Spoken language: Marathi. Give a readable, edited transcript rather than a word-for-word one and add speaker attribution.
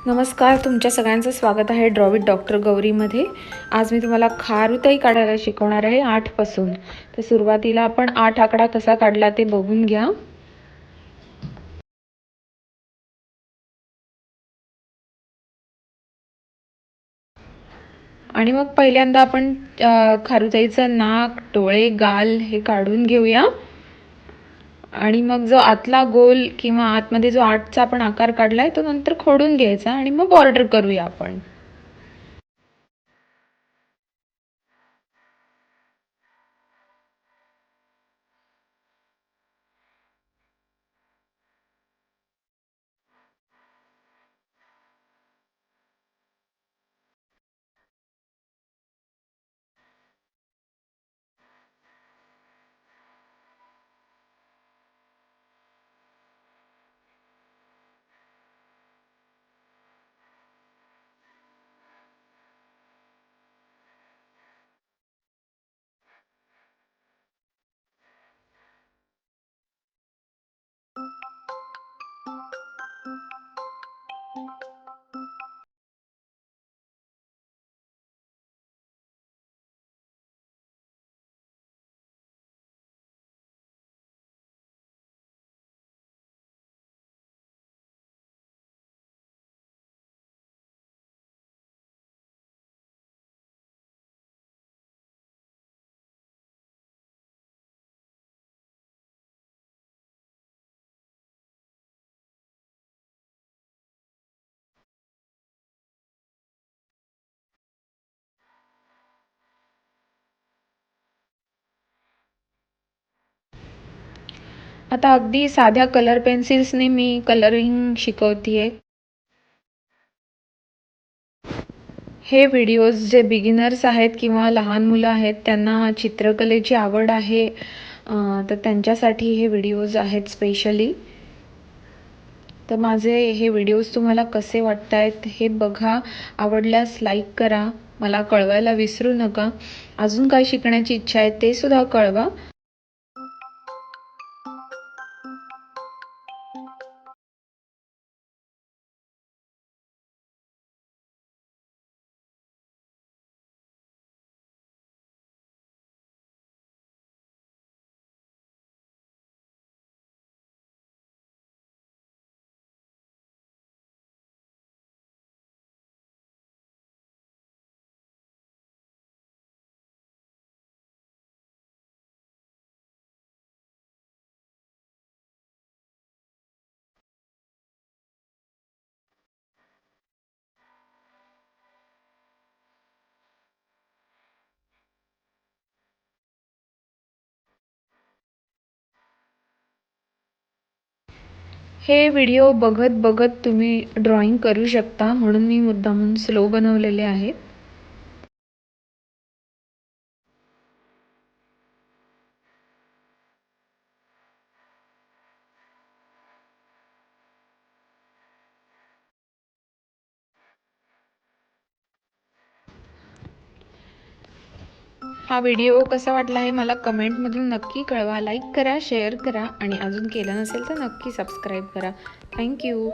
Speaker 1: नमस्कार, तुमच्या सगळ्यांचं स्वागत आहे ड्रॉ विथ डॉक्टर गौरीमध्ये। आज मी तुम्हाला खारुताई काढायला शिकवणार आहे 8 पासून। तर सुरुवातीला आपण 8 आकडा कसा काढला ते बघून घ्या। आणि मग पहिल्यांदा आपण खारुताईचं नाक, डोळे, गाल हे काढून घेऊया। आणि मग जो आतला गोल किंवा आतमध्ये जो 8चा आपण आकार काढलाय तो नंतर खोडून घ्यायचा आणि मग बॉर्डर करूया आपण। आता अगदी साध्या कलर पेन्सिल्सने मी कलरिंग शिकवतेय। हे व्हिडिओज जे बिगिनर्स आहेत किंवा लहान मुलं आहेत त्यांना चित्रकलेची आवड आहे तर त्यांच्यासाठी हे व्हिडिओज आहेत स्पेशली। तर माझे हे व्हिडिओज तुम्हाला कसे वाटतायत हे बघा, आवडल्यास लाईक करा, मला कळवायला विसरू नका। अजून काय शिकण्याची इच्छा आहे ते सुद्धा कळवा। हे व्हिडिओ बघत बघत तुम्ही ड्रॉइंग करू शकता, म्हणून मी मुद्दामून स्लो बनवलेले आहेत। हा व्हिडिओ कसा वाटला हे मला कमेंटमधून नक्की कळवा। लाईक करा, शेअर करा आणि अजून केलं नसेल तर नक्की सबस्क्राईब करा। थँक्यू।